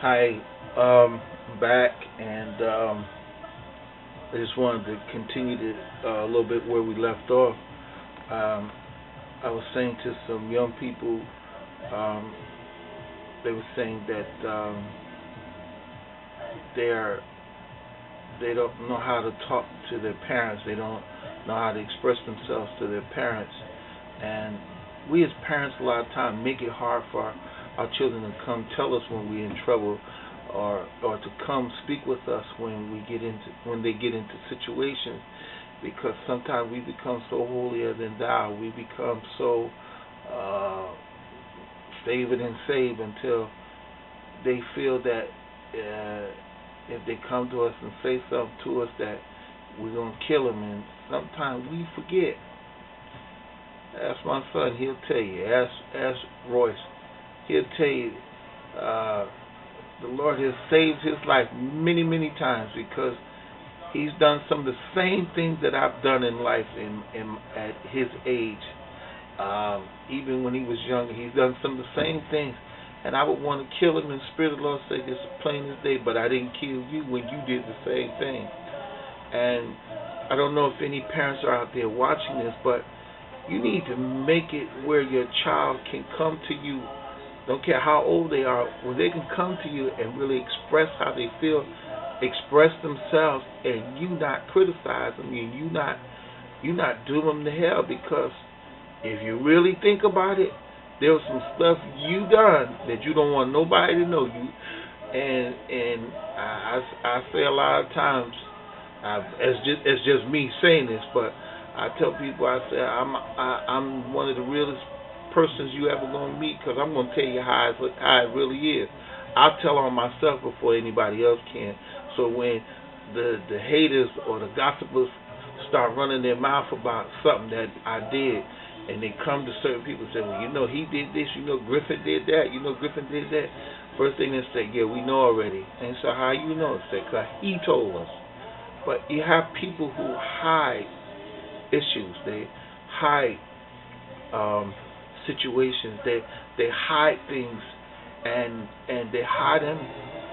Hi, I'm back, and I just wanted to continue to a little bit where we left off. Um, I was saying to some young people, um, they were saying that they are they don't know how to talk to their parents. They don't know how to express themselves to their parents, and we as parents a lot of times make it hard for our children to come tell us when we're in trouble, or to come speak with us when they get into situations, because sometimes we become so holier than thou. We become so uh, favored and saved until they feel that if they come to us and say something to us that we're gonna kill them, and sometimes we forget. Ask my son; he'll tell you. Ask Royce; he'll tell you. Uh, the Lord has saved his life many, many times because he's done some of the same things that I've done in life at his age. Even when he was younger, he's done some of the same things. And I would want to kill him, and the Spirit of the Lord said, "This is plain as day, but I didn't kill you when you did the same thing." And I don't know if any parents are out there watching this, but you need to make it where your child can come to you, don't care how old they are, when they can come to you and really express how they feel, express themselves, and you not criticize them, and you not doom them to hell. Because if you really think about it, there was some stuff you done that you don't want nobody to know. I say a lot of times, it's just me saying this, but I tell people, I say I'm one of the realest persons you ever gonna meet, because I'm gonna tell you how it really is. I'll tell on myself before anybody else can. So when the haters or the gossipers start running their mouth about something that I did, and they come to certain people and say, "Well, he did this. Griffin did that. Griffin did that." First thing they say, "Yeah, we know already." And so how you know? Say, "'Cause he told us." But you have people who hide issues. They hide situations. They hide things, and they hide them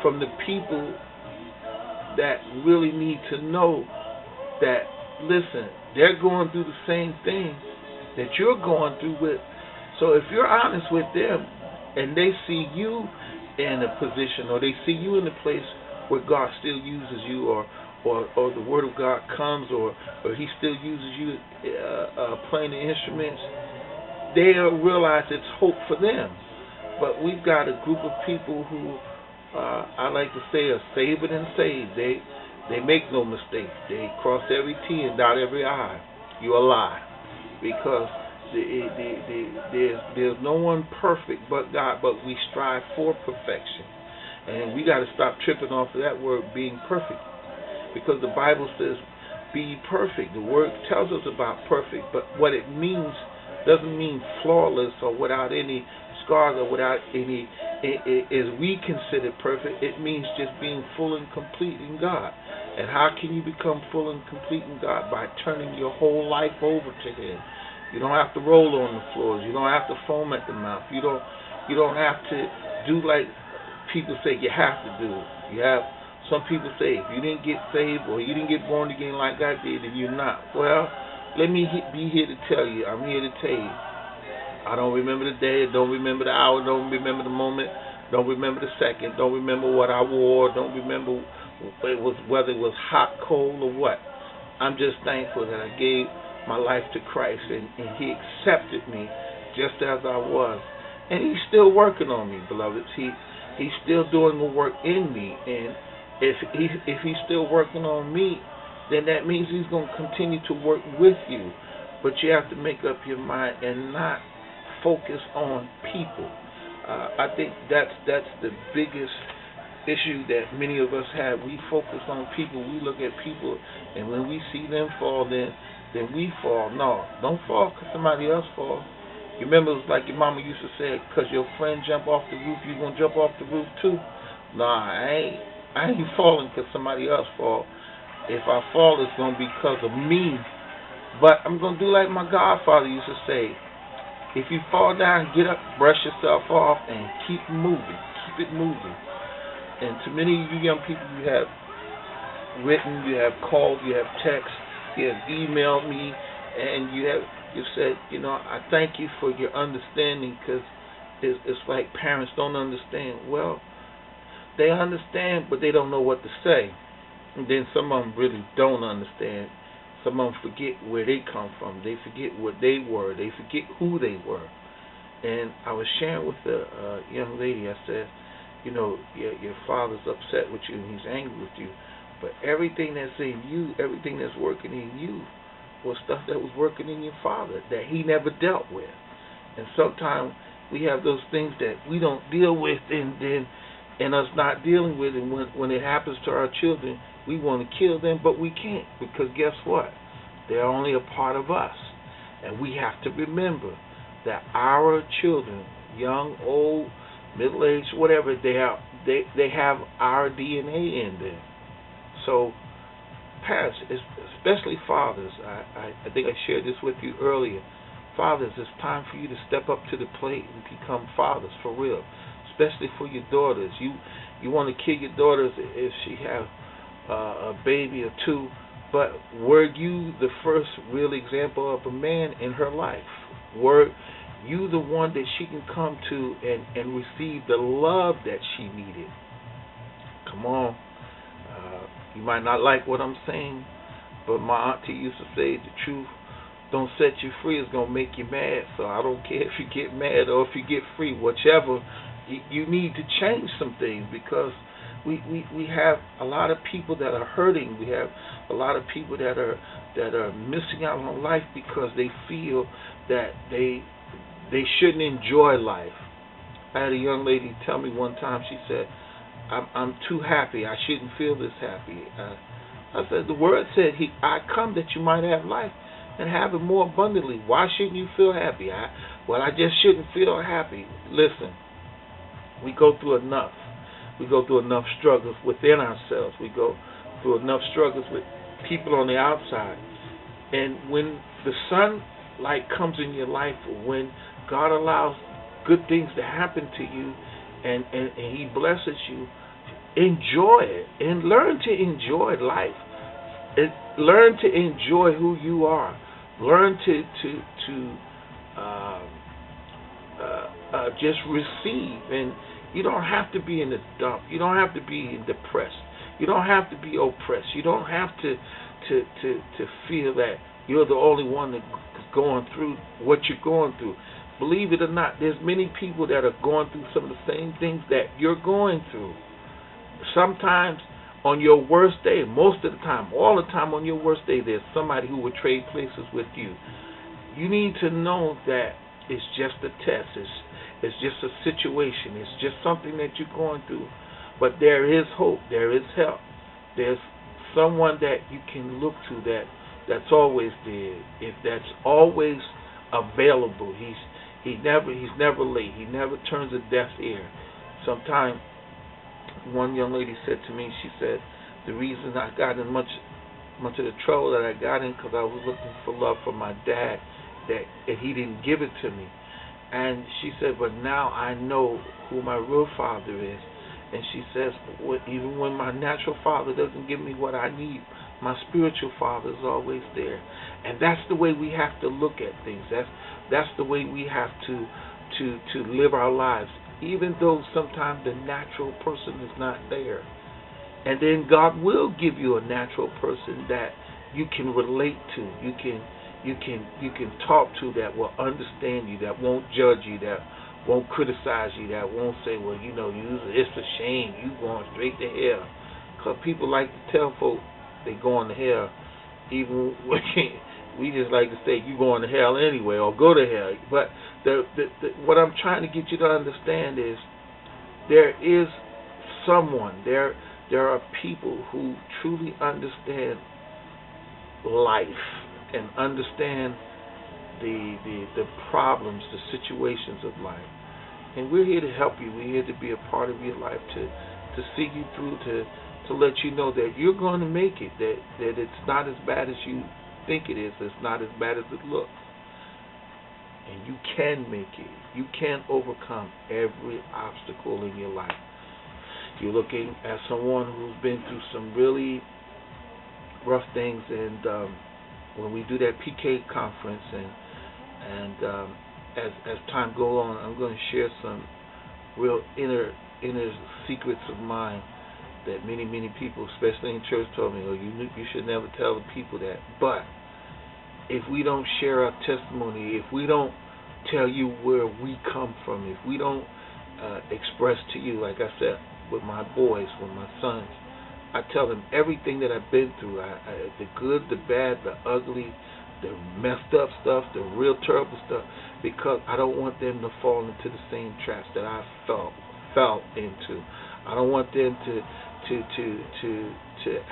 from the people that really need to know that, listen, they're going through the same thing that you're going through with. So if you're honest with them, and they see you in a position, or they see you in a place where God still uses you, or the word of God comes, or he still uses you playing the instruments, they'll realize it's hope for them. But we've got a group of people who I like to say are saved and saved. They make no mistakes. They cross every T and dot every I. You're a lie, because there's no one perfect but God. But we strive for perfection, and we got to stop tripping off of that word being perfect, because the Bible says, "Be perfect." The word tells us about perfect, but what it means doesn't mean flawless or without any scars or without any, as we consider perfect. It means just being full and complete in God. And how can you become full and complete in God? By turning your whole life over to Him. You don't have to roll on the floors. You don't have to foam at the mouth. You don't have to do like people say you have to do. You have some people say, if you didn't get saved or you didn't get born again like I did, then you're not. Well, let me be here to tell you. I'm here to tell you. I don't remember the day, don't remember the hour, don't remember the moment, don't remember the second, don't remember what I wore, don't remember whether it was hot, cold, or what. I'm just thankful that I gave my life to Christ, and He accepted me just as I was. And He's still working on me, beloveds. He's still doing the work in me. And if He's still working on me, then that means He's going to continue to work with you. But you have to make up your mind and not focus on people. I think that's the biggest issue that many of us have. We focus on people. We look at people, and when we see them fall, then we fall. No, don't fall because somebody else fall. You remember, it was like your mama used to say, because your friend jump off the roof, you going to jump off the roof too? Nah, I ain't falling because somebody else fall. If I fall, it's going to be because of me. But I'm going to do like my godfather used to say, if you fall down, get up, brush yourself off, and keep moving. Keep it moving. And to many of you young people, you have written, you have called, you have text, you have emailed me, and you said, I thank you for your understanding, because it's like parents don't understand. Well, they understand, but they don't know what to say. And then some of them really don't understand. Some of them forget where they come from. They forget what they were. They forget who they were. And I was sharing with a young lady. I said, your father's upset with you and he's angry with you. But everything that's in you, everything that's working in you, was stuff that was working in your father that he never dealt with. And sometimes we have those things that we don't deal with, and us not dealing with it. When it happens to our children, we want to kill them, but we can't, because guess what? They're only a part of us. And we have to remember that our children, young, old, middle-aged, whatever, they have our DNA in them. So parents, especially fathers, I think I shared this with you earlier. Fathers, it's time for you to step up to the plate and become fathers for real, especially for your daughters. You want to kill your daughters if she have a baby or two, but were you the first real example of a man in her life? Were you the one that she can come to and receive the love that she needed? Come on. You might not like what I'm saying, but my auntie used to say, the truth don't set you free, it's going to make you mad. So I don't care if you get mad or if you get free, whichever, you need to change some things, because we have a lot of people that are hurting. We have a lot of people that are missing out on life because they feel that they shouldn't enjoy life. I had a young lady tell me one time, she said, I'm too happy. I shouldn't feel this happy. I said, the word said, I come that you might have life and have it more abundantly. Why shouldn't you feel happy? I just shouldn't feel happy. Listen, we go through enough. We go through enough struggles within ourselves. We go through enough struggles with people on the outside. And when the sunlight comes in your life, when God allows good things to happen to you, and He blesses you, enjoy it and learn to enjoy life. Learn to enjoy who you are. Learn to just receive. And you don't have to be in the dump. You don't have to be depressed. You don't have to be oppressed. You don't have to feel that you're the only one that's going through what you're going through. Believe it or not, there's many people that are going through some of the same things that you're going through. Sometimes on your worst day, most of the time, all the time on your worst day, there's somebody who will trade places with you. You need to know that it's just a test. It's just a situation. It's just something that you're going through. But there is hope. There is help. There's someone that you can look to that's always there. If that's always available. He's never late. He never turns a deaf ear. Sometimes one young lady said to me, she said, the reason I got in much of the trouble that I got in because I was looking for love from my dad, and he didn't give it to me. And she said, but now I know who my real father is. And she says, even when my natural father doesn't give me what I need, my spiritual father is always there. And that's the way we have to look at things. That's the way we have to live our lives, even though sometimes the natural person is not there. And then God will give you a natural person that you can relate to. You can talk to, that will understand you, that won't judge you, that won't criticize you, that won't say, well, it's a shame, you going straight to hell. Because people like to tell folks they going to hell, even when we just like to say you going to hell anyway, or go to hell. But what I'm trying to get you to understand is there is someone, there are people who truly understand life and understand the problems, the situations of life. And we're here to help you. We're here to be a part of your life, to see you through, to let you know that you're going to make it, that it's not as bad as you think it is. It's not as bad as it looks. And you can make it. You can overcome every obstacle in your life. you're looking at someone who's been through some really rough things, and when we do that PK conference, and as time goes on, I'm going to share some real inner secrets of mine that many people, especially in church, told me, "Oh, you should never tell the people that." But if we don't share our testimony, if we don't tell you where we come from, if we don't express to you, like I said, with my boys, with my sons, I tell them everything that I've been through, the good, the bad, the ugly, the messed up stuff, the real terrible stuff, because I don't want them to fall into the same traps that I fell into. I don't want them to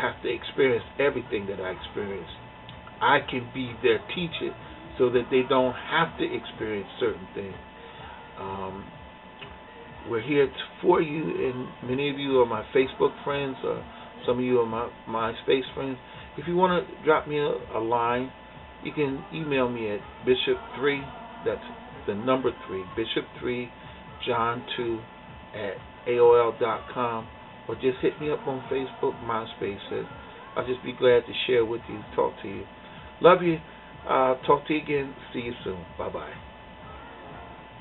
have to experience everything that I experienced. I can be their teacher so that they don't have to experience certain things. We're here for you, and many of you are my Facebook friends, or some of you are my MySpace friends. If you want to drop me a line, you can email me at Bishop3, that's the number 3, Bishop3, John2 at AOL.com, or just hit me up on Facebook, MySpace. I'll just be glad to share with you, talk to you. Love you. Talk to you again. See you soon. Bye-bye.